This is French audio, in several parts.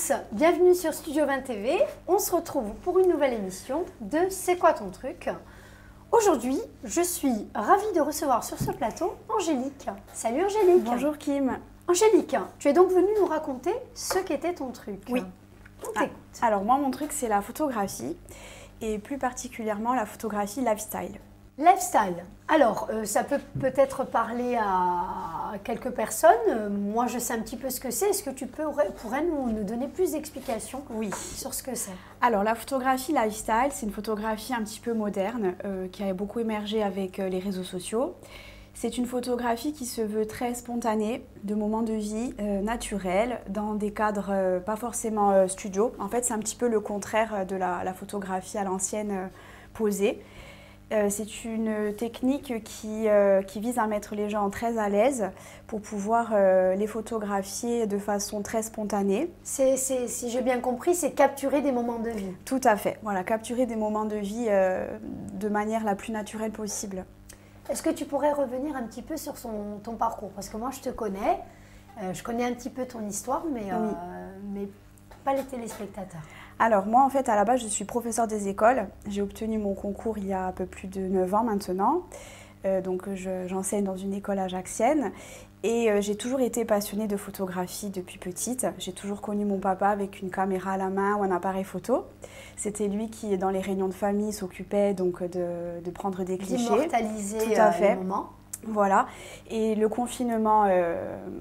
tous, bienvenue sur Studio 20 TV. On se retrouve pour une nouvelle émission de C'est quoi ton truc? Aujourd'hui, je suis ravie de recevoir sur ce plateau Angélique. Salut Angélique. Bonjour Kim. Angélique, tu es donc venue nous raconter ce qu'était ton truc. Oui. On t'écoute. Alors moi, mon truc, c'est la photographie et plus particulièrement la photographie lifestyle. Lifestyle. Alors, ça peut peut-être parler à quelques personnes. Moi, je sais un petit peu ce que c'est. Est-ce que tu pourrais nous donner plus d'explications sur ce que c'est? Alors, la photographie lifestyle, c'est une photographie un petit peu moderne qui a beaucoup émergé avec les réseaux sociaux. C'est une photographie qui se veut très spontanée, de moments de vie naturels, dans des cadres pas forcément studio. En fait, c'est un petit peu le contraire de la photographie à l'ancienne posée. C'est une technique qui vise à mettre les gens très à l'aise pour pouvoir les photographier de façon très spontanée. Si j'ai bien compris, c'est capturer des moments de vie. Tout à fait. Voilà, capturer des moments de vie de manière la plus naturelle possible. Est-ce que tu pourrais revenir un petit peu sur ton parcours? Parce que moi, je te connais, je connais un petit peu ton histoire, mais pas les téléspectateurs. Alors moi, en fait, à la base, je suis professeure des écoles. J'ai obtenu mon concours il y a un peu plus de 9 ans maintenant. Donc j'enseigne dans une école ajaxienne. Et j'ai toujours été passionnée de photographie depuis petite. J'ai toujours connu mon papa avec une caméra à la main ou un appareil photo. C'était lui qui, dans les réunions de famille, s'occupait donc de prendre des clichés. D'immortaliser les moments. Voilà, et le confinement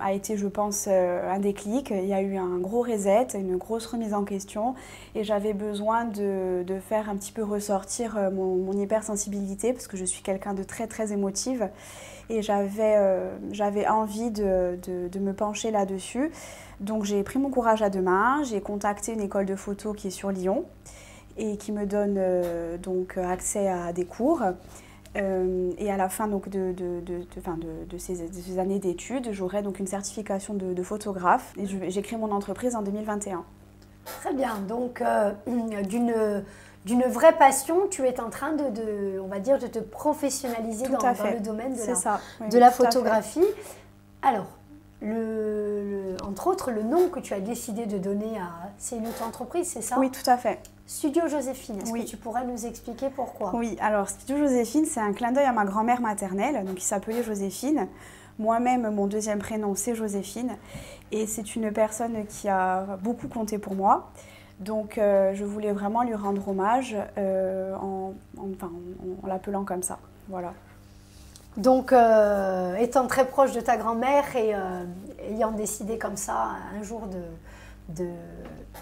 a été, je pense, un déclic. Il y a eu un gros reset, une grosse remise en question et j'avais besoin de faire un petit peu ressortir mon hypersensibilité parce que je suis quelqu'un de très très émotive et j'avais envie de me pencher là-dessus. Donc j'ai pris mon courage à deux mains, j'ai contacté une école de photo qui est sur Lyon et qui me donne donc accès à des cours. Et à la fin donc, de ces années d'études, j'aurai donc une certification de photographe et j'ai créé mon entreprise en 2021. Très bien, donc d'une vraie passion, tu es en train on va dire, de te professionnaliser dans le domaine de la photographie. Alors, entre autres, le nom que tu as décidé de donner c'est une auto-entreprise, c'est ça? Oui, tout à fait. Studio Joséphine, est-ce que tu pourrais nous expliquer pourquoi? Oui, alors Studio Joséphine, c'est un clin d'œil à ma grand-mère maternelle, donc qui s'appelait Joséphine. Moi-même, mon deuxième prénom, c'est Joséphine. Et c'est une personne qui a beaucoup compté pour moi. Donc, je voulais vraiment lui rendre hommage en l'appelant comme ça. Voilà. Donc, étant très proche de ta grand-mère et ayant décidé comme ça un jour de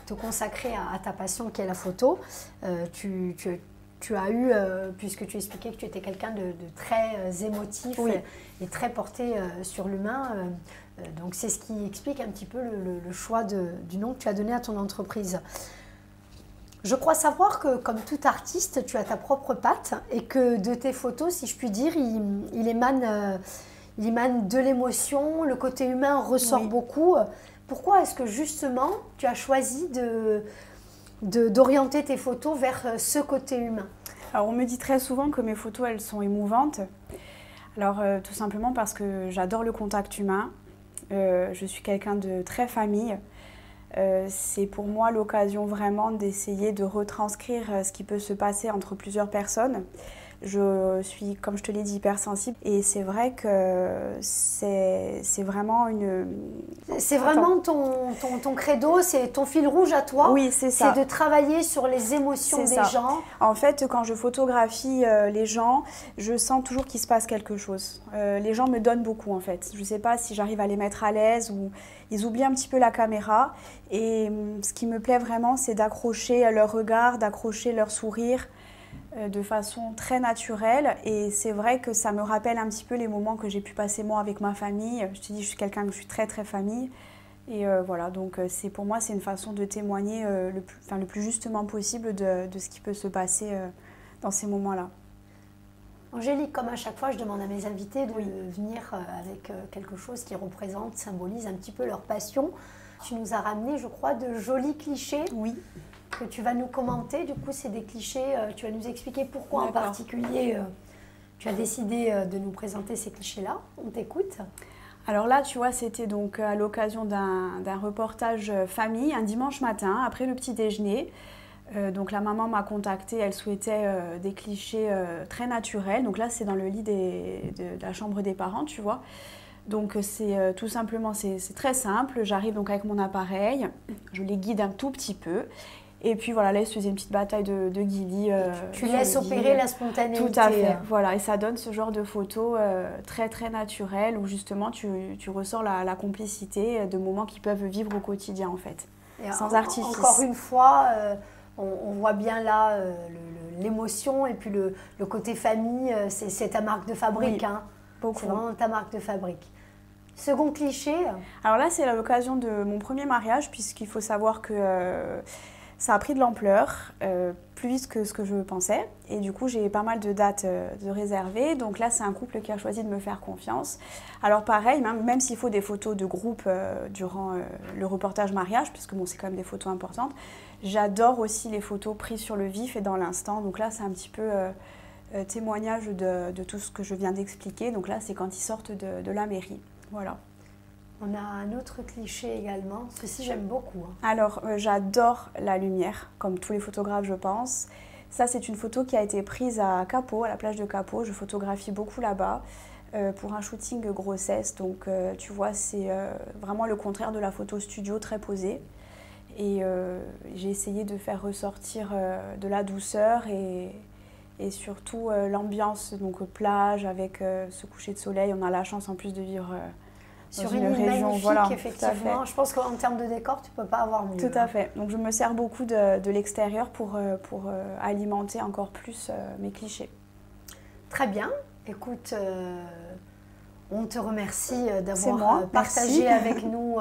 te consacrer à ta passion qui est la photo, tu as eu, puisque tu expliquais que tu étais quelqu'un de très émotif et très porté sur l'humain, donc c'est ce qui explique un petit peu le choix du nom que tu as donné à ton entreprise. Je crois savoir que, comme tout artiste, tu as ta propre patte et que de tes photos, si je puis dire, il émane de l'émotion, le côté humain ressort beaucoup. Pourquoi est-ce que justement tu as choisi d'orienter tes photos vers ce côté humain? Alors on me dit très souvent que mes photos elles sont émouvantes. Alors tout simplement parce que j'adore le contact humain. Je suis quelqu'un de très famille. C'est pour moi l'occasion vraiment d'essayer de retranscrire ce qui peut se passer entre plusieurs personnes. Je suis, comme je te l'ai dit, hypersensible et c'est vrai que c'est vraiment une... C'est vraiment ton credo, c'est ton fil rouge à toi. Oui, c'est ça. C'est de travailler sur les émotions des gens. En fait, quand je photographie les gens, je sens toujours qu'il se passe quelque chose. Les gens me donnent beaucoup en fait. Je ne sais pas si j'arrive à les mettre à l'aise ou ils oublient un petit peu la caméra. Et ce qui me plaît vraiment, c'est d'accrocher leur regard, d'accrocher leur sourire de façon très naturelle et c'est vrai que ça me rappelle un petit peu les moments que j'ai pu passer moi avec ma famille. Je te dis, je suis quelqu'un que je suis très très famille et voilà, donc pour moi c'est une façon de témoigner le plus justement possible de ce qui peut se passer dans ces moments-là. Angélique, comme à chaque fois, je demande à mes invités de venir avec quelque chose qui représente, symbolise un petit peu leur passion. Tu nous as ramené, je crois, de jolis clichés. Oui. Que tu vas nous commenter. Du coup, c'est des clichés. Tu vas nous expliquer pourquoi en particulier tu as décidé de nous présenter ces clichés-là. On t'écoute. Alors là, tu vois, c'était donc à l'occasion d'un reportage famille, un dimanche matin, après le petit déjeuner. Donc la maman m'a contactée, elle souhaitait des clichés très naturels. Donc là, c'est dans le lit de la chambre des parents, tu vois. Donc c'est tout simplement, c'est très simple. J'arrive donc avec mon appareil, je les guide un tout petit peu. Et puis voilà, là, il se faisait une petite bataille de guillis. Tu laisses opérer la spontanéité. Tout à fait, voilà. Et ça donne ce genre de photos très, très naturelles où justement, tu ressors la complicité de moments qu'ils peuvent vivre au quotidien, en fait, sans artifice. Encore une fois, on voit bien là l'émotion et puis le côté famille, c'est ta marque de fabrique. Oui, hein. beaucoup. C'est vraiment ta marque de fabrique. Second cliché. Alors là, c'est à l'occasion de mon premier mariage, puisqu'il faut savoir que ça a pris de l'ampleur, plus vite que ce que je pensais. Et du coup, j'ai pas mal de dates de réservées. Donc là, c'est un couple qui a choisi de me faire confiance. Alors pareil, même s'il faut des photos de groupe durant le reportage mariage, puisque bon, c'est quand même des photos importantes, j'adore aussi les photos prises sur le vif et dans l'instant. Donc là, c'est un petit peu témoignage de tout ce que je viens d'expliquer. Donc là, c'est quand ils sortent de la mairie. Voilà. On a un autre cliché également. Ceci, j'aime beaucoup. Hein. Alors, j'adore la lumière, comme tous les photographes, je pense. Ça, c'est une photo qui a été prise à Capo, à la plage de Capo. Je photographie beaucoup là-bas pour un shooting grossesse. Donc, tu vois, c'est vraiment le contraire de la photo studio, très posée. Et j'ai essayé de faire ressortir de la douceur et surtout l'ambiance, donc plage avec ce coucher de soleil. On a la chance en plus de vivre sur une île région, magnifique, voilà, effectivement. Je pense qu'en termes de décor, tu ne peux pas avoir mieux. Tout à fait. Donc je me sers beaucoup de l'extérieur pour alimenter encore plus mes clichés. Très bien. Écoute, on te remercie d'avoir partagé avec nous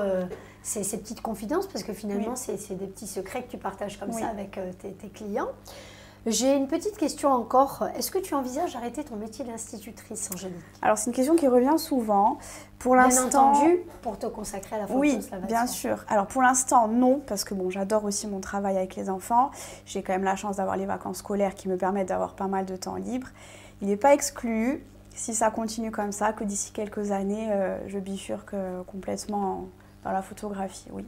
ces petites confidences, parce que finalement, oui, c'est des petits secrets que tu partages comme ça avec tes clients. J'ai une petite question encore. Est-ce que tu envisages d'arrêter ton métier d'institutrice, Angélique? Alors, c'est une question qui revient souvent. Pour l'instant, bien entendu, pour te consacrer à la photo. Oui, bien sûr. Alors, pour l'instant, non, parce que bon, j'adore aussi mon travail avec les enfants. J'ai quand même la chance d'avoir les vacances scolaires qui me permettent d'avoir pas mal de temps libre. Il n'est pas exclu, si ça continue comme ça, que d'ici quelques années, je bifurque complètement dans la photographie, oui.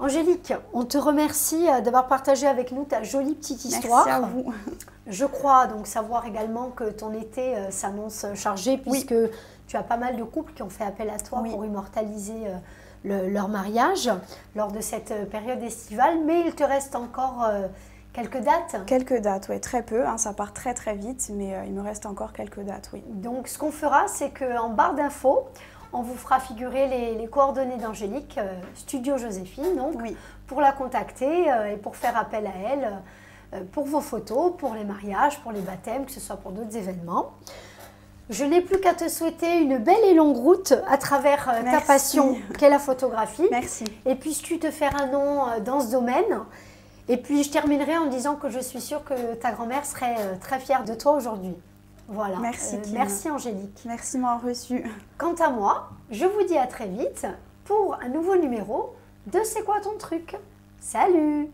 Angélique, on te remercie d'avoir partagé avec nous ta jolie petite histoire. Merci à vous. Je crois donc savoir également que ton été s'annonce chargé, puisque tu as pas mal de couples qui ont fait appel à toi pour immortaliser leur mariage lors de cette période estivale. Mais il te reste encore quelques dates? Quelques dates, oui, très peu. Hein, ça part très très vite, mais il me reste encore quelques dates, oui. Donc ce qu'on fera, c'est qu'en barre d'infos, on vous fera figurer les coordonnées d'Angélique, Studio Joséphine, donc, pour la contacter et pour faire appel à elle pour vos photos, pour les mariages, pour les baptêmes, que ce soit pour d'autres événements. Je n'ai plus qu'à te souhaiter une belle et longue route à travers ta passion qu'est la photographie. Merci. Et puisses-tu te faire un nom dans ce domaine. Et puis je terminerai en disant que je suis sûre que ta grand-mère serait très fière de toi aujourd'hui. Voilà. Merci, merci Angélique. Merci de m'avoir reçue. Quant à moi, je vous dis à très vite pour un nouveau numéro de C'est quoi ton truc? Salut!